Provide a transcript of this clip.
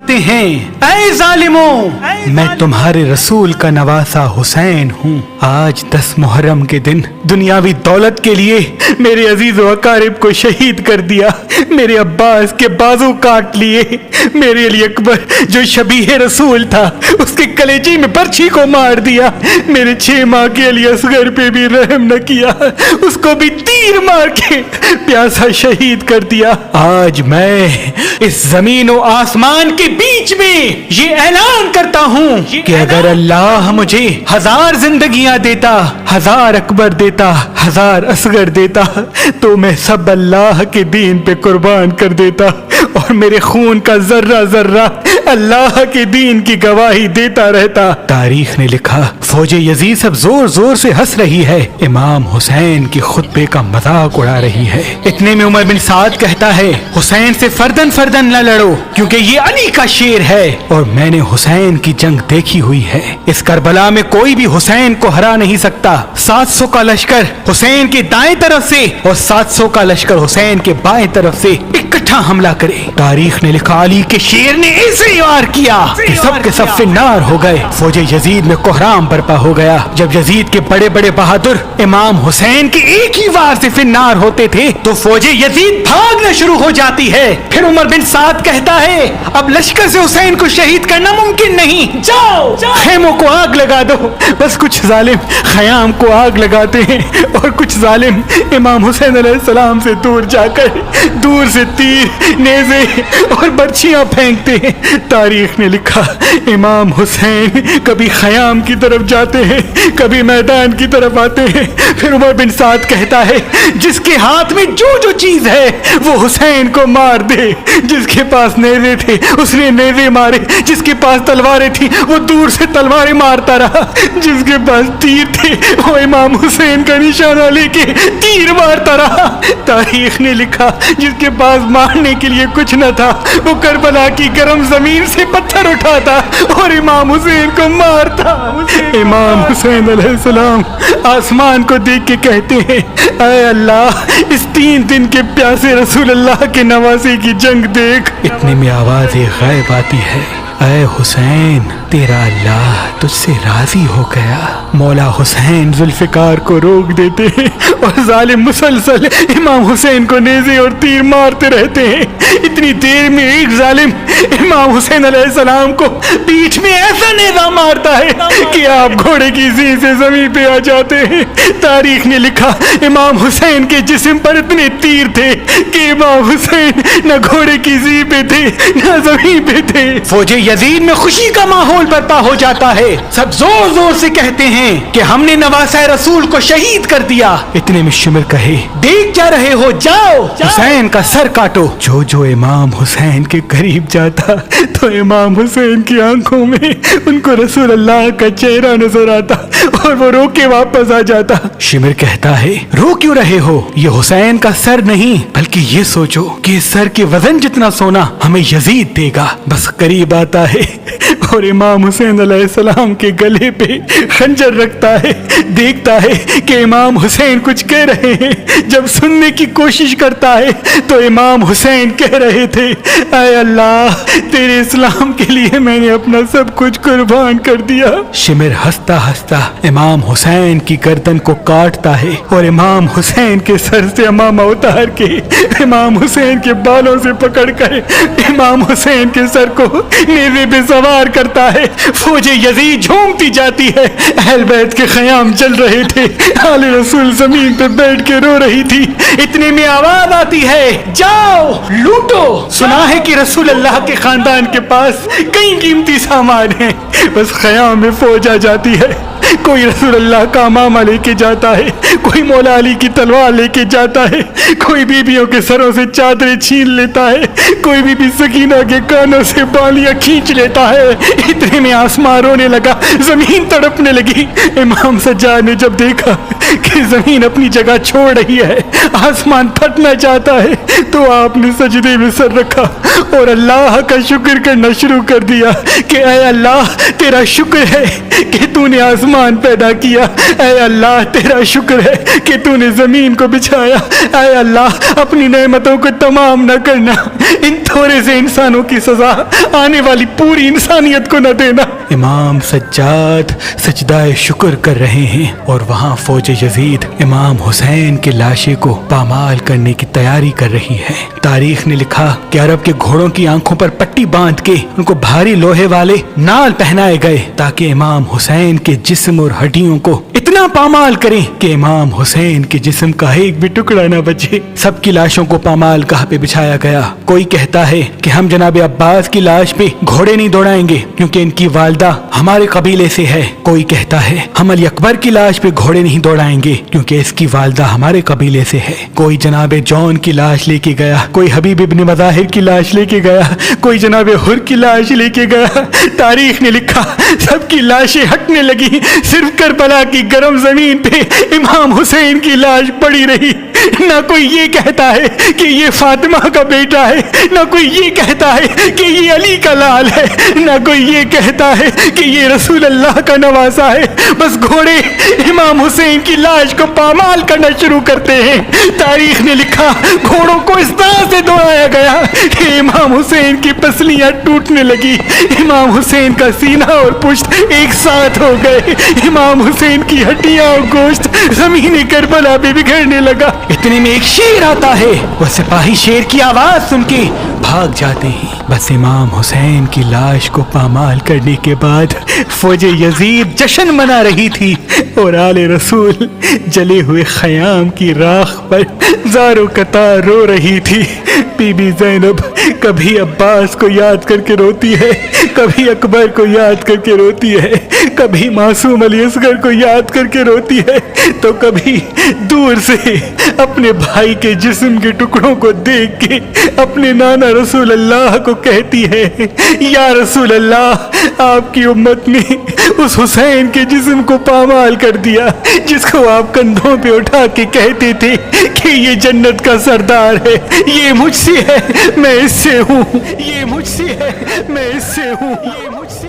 مانگتے ہیں اے ظالموں، میں تمہارے رسول کا نواسا حسین ہوں۔ آج 10 محرم کے دن دنیاوی دولت کے لیے میرے عزیز و اقارب کو شہید کر دیا، میرے عباس کے بازو کاٹ لیے، میرے علی اکبر جو شبیہ رسول تھا اس کے کلیجے میں برچھی کو مار دیا، میرے 6 ماہ کے علی اصغر پہ بھی رحم نہ کیا، اس کو بھی تیر مار کے پیاسا شہید کر دیا۔ آج میں اس زمین و آسمان کے بیچ میں یہ اعلان کرتا ہوں کہ اگر اللہ مجھے 1000 زندگیاں دیتا، 1000 اکبر دیتا، 1000 اصغر دیتا، تو میں سب اللہ کے دین پہ قربان کر دیتا، اور میرے خون کا ذرہ ذرہ اللہ کے دین کی گواہی دیتا رہتا۔ تاریخ نے لکھا فوج یزید سب زور زور سے ہنس رہی ہے، امام حسین کی خطبے کا مذاق اڑا رہی ہے۔ اتنے میں عمر بن سعد کہتا ہے حسین سے فردن فردن نہ لڑو کیونکہ یہ علی کا شیر ہے، اور میں نے حسین کی جنگ دیکھی ہوئی ہے، اس کربلا میں کوئی بھی حسین کو ہرا نہیں سکتا۔ 700 کا لشکر حسین کے دائیں طرف سے اور 700 کا لشکر حسین کے بائیں طرف سے اکٹھا حملہ کرے۔ تاریخ نے لکھا علی کے شیر نے ایسے وار کیا کہ سب کے سب فنار ہو گئے، فوج یزید میں کوہرام برپا ہو گیا۔ جب یزید کے بڑے بڑے بہادر امام حسین کے ایک ہی وار سے فنار ہوتے تھے تو فوج یزید بھاگنا شروع ہو جاتی ہے۔ پھر عمر بن سعد کہتا ہے اب لشکر سے حسین کو شہید کرنا ممکن نہیں، جاؤ خیموں کو آگ لگا دو۔ بس کچھ ظالم خیام کو آگ لگاتے ہیں اور کچھ ظالم امام حسین علیہ السلام سے دور جا کر دور سے تیر، نیزے اور برچھیاں پھینکتے ہیں۔ تاریخ نے لکھا امام حسین کبھی خیام کی طرف جاتے ہیں، کبھی میدان کی طرف آتے ہیں۔ پھر عمر بن سعد کہتا ہے جس کے ہاتھ میں جو جو چیز ہے وہ حسین کو مار دے، جس کے پاس نیزے تھے اس نے نیزے مارے، جس کے پاس تلواریں تھیں وہ دور سے تلواریں مارتا رہا، جس کے پاس تیر تھے وہ امام حسین کا نشانہ لے کے تیر مارتا رہا۔ تاریخ نے لکھا جس کے پاس مارنے کے لیے کچھ نہ تھا وہ کربلا کی گرم زمین سے پتھر اٹھاتا اور امام حسین کو مارتا۔ امام حسین علیہ السلام آسمان کو دیکھ کے کہتے ہیں اے اللہ اس 3 دن کے پیاسے رسول اللہ کے نواسے کی جنگ دیکھ۔ اتنے میں آواز غیب آتی ہے اے حسین تیرا اللہ تجھ سے راضی ہو گیا۔ مولا حسین ذوالفقار کو روک دیتے ہیں اور ظالم مسلسل امام حسین کو نیزے اور تیر مارتے رہتے ہیں۔ اتنی دیر میں ایک ظالم امام حسین علیہ السلام کو پیٹھ میں ایسا نیزہ مارتا ہے کہ آپ گھوڑے کی زین سے زمین پہ آ جاتے ہیں۔ تاریخ نے لکھا امام حسین کے جسم پر اتنے تیر تھے کہ امام حسین نہ گھوڑے کی زین پہ تھے نہ زمین پہ تھے۔ فوج یزید میں خوشی کا ماحول برپا ہو جاتا ہے، سب زور زور سے کہتے ہیں کہ ہم نے نواسہ رسول کو شہید کر دیا۔ اتنے میں شمر کہے دیکھ کیا رہے ہو، جاؤ حسین کا سر کاٹو۔ جو جو امام حسین کے قریب جاتا تو امام حسین کی آنکھوں میں ان کو رسول اللہ کا چہرہ نظر آتا اور وہ رو کے واپس آ جاتا۔ شمر کہتا ہے رو کیوں رہے ہو، یہ حسین کا سر نہیں بلکہ یہ سوچو کہ اس سر کے وزن جتنا سونا ہمیں یزید دے گا۔ بس قریب آتا ہے اور امام حسین علیہ السلام کے گلے پہ خنجر رکھتا ہے، دیکھتا ہے کہ امام حسین کچھ کہہ رہے ہیں۔ جب سننے کی کوشش کرتا ہے تو امام حسین کہہ رہے تھے اے اللہ تیرے اسلام کے لیے میں نے اپنا سب کچھ قربان کر دیا۔ شمر ہنستا ہنستا امام حسین کی گردن کو کاٹتا ہے اور امام حسین کے سر سے امامہ اتار کے امام حسین کے بالوں سے پکڑ کر امام حسین کے سر کو نیزے پہ سوار کرتا ہے۔ فوج یزید جھومتی جاتی ہے، اہل بیت کے خیام جل رہے تھے، آل رسول زمین پہ بیٹھ کے رو رہی تھی۔ اتنے میں آواز آتی ہے جاؤ لوٹو۔ سنا ہے کہ رسول اللہ کے خاندان کے پاس کئی قیمتی سامان ہیں، بس خیام میں فوج آ جاتی ہے، کوئی رسول اللہ کا امامہ لے کے جاتا ہے، کوئی مولا علی کی تلوار لے کے جاتا ہے، کوئی بیبیوں کے سروں سے چادریں چھین لیتا ہے، کوئی بی بی سکینہ کے کانوں سے بالیاں کھینچ لیتا ہے۔ اتنے میں آسمان رونے لگا، زمین تڑپنے لگی۔ امام سجاد نے جب دیکھا کہ زمین اپنی جگہ چھوڑ رہی ہے، آسمان پھٹنا چاہتا ہے، تو آپ نے سجدے میں سر رکھا اور اللہ کا شکر کرنا شروع کر دیا کہ اے اللہ تیرا شکر ہے کہ تو نے آسمان پیدا کیا، اے اللہ تیرا شکر ہے کہ تو نے زمین کو بچھایا، اے اللہ اپنی نعمتوں کو تمام نہ کرنا، ان تھوڑے سے انسانوں کی سزا آنے والی پوری انسانیت کو نہ دینا۔ امام سجاد سجدہ شکر کر رہے ہیں اور وہاں فوج یزید امام حسین کے لاشے کو پامال کرنے کی تیاری کر رہی ہے۔ تاریخ نے لکھا کہ عرب کے گھوڑوں کی آنکھوں پر پٹی باندھ کے ان کو بھاری لوہے والے نال پہنائے گئے تاکہ امام حسین کے جسم اور ہڈیوں کو اتنا پامال کریں کہ امام حسین کے جسم کا ایک بھی ٹکڑا نہ بچے۔ سب کی لاشوں کو پامال گاہ پہ بچھایا گیا۔ کوئی کہتا ہے کہ ہم جناب عباس کی لاش پہ گھوڑے نہیں دوڑائیں گے کیونکہ ان کی والدہ ہمارے قبیلے سے ہے۔ کوئی کہتا ہے ہم علی اکبر کی لاش پہ گھوڑے نہیں دوڑائیں گے کیونکہ اس کی والدہ ہمارے قبیلے سے ہے۔ کوئی جناب جون کی لاش لے کے گیا، کوئی حبیب ابن مظاہر کی لاش لے کے گیا، کوئی جناب حر کی لاش لے کے گیا۔ تاریخ نے لکھا سب کی لاشیں ہٹنے لگی، صرف کربلا کی گرم زمین پہ امام حسین کی لاش پڑی رہی۔ نہ کوئی یہ کہتا ہے کہ یہ فاطمہ کا بیٹا ہے، نہ کوئی یہ کہتا ہے کہ یہ علی کا لال ہے، نہ کوئی یہ کہتا ہے کہ یہ رسول اللہ کا نواسا ہے۔ بس گھوڑے امام حسین کی لاش کو پامال کرنا شروع کرتے ہیں۔ تاریخ نے لکھا گھوڑوں کو اس طرح سے دوڑایا گیا کہ امام حسین کی پسلیاں ٹوٹنے لگی، امام حسین کا سینہ اور پشت ایک ساتھ ہو گئے، امام حسین کی ہڈیاں اور گوشت زمین کربلا پہ بکھرنے لگا۔ اتنے میں ایک شیر آتا ہے، وہ سپاہی شیر کی آواز سن کے بھاگ جاتے ہیں۔ بس امام حسین کی لاش کو پامال کرنے کے بعد فوج یزید جشن منا رہی تھی اور آل رسول جلے ہوئے خیام کی راکھ پر زاروں قطار رو رہی تھی۔ بی بی زینب کبھی عباس کو یاد کر کے روتی ہے، کبھی اکبر کو یاد کر کے روتی ہے، کبھی معصوم علی اصغر کو یاد کر کے روتی ہے، تو کبھی دور سے اپنے بھائی کے جسم کے ٹکڑوں کو دیکھ کے اپنے نانا رسول اللہ کو کہتی ہے یا رسول اللہ آپ کی امت نے اس حسین کے جسم کو پامال کر دیا جس کو آپ کندھوں پہ اٹھا کے کہتے تھے کہ یہ جنت کا سردار ہے، یہ مجھ سے ہے میں اس سے ہوں، یہ مجھ سے ہے میں اس سے ہوں، یہ مجھ سے